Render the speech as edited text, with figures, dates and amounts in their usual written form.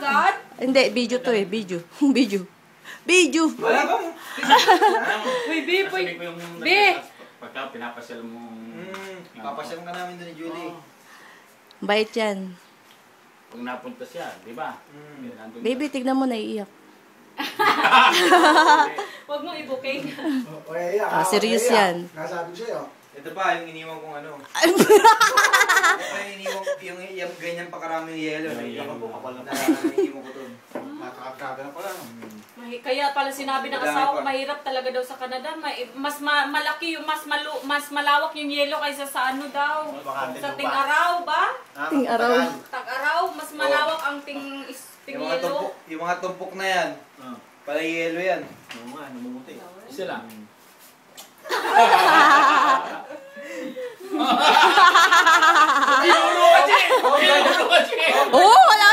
agad? Hindi, video to eh. Video. Video. Video. Wala bang? Uy, B, boy. Sabi ko yung B. pagka pinapasyal mo. Papasyal ka namin doon ni Julie. Bait yan. Pag napunta siya, di ba? Baby, tignan mo, naiiyak. Huwag mo i-booking. Serious yan. Nasabi ko sa'yo. Ito pa, yung iniwan kong ano. Ito pa yung iniwan, yung ganyan pa karaming yelo. Iniwan ko doon. Nakakakaga na pala. Kaya pala sinabi ng asawa ko, mahirap talaga daw sa Canada. Mas malaki yung, mas malawak yung yelo kaysa sa ano daw. Sa Ting-Araw ba? Ting-Araw. Tag-Araw, mas malawak ang yelo. Yung mga tumpok na yan, pala yelo yan. Oo nga, namumuti. Isa lang. Oo, wala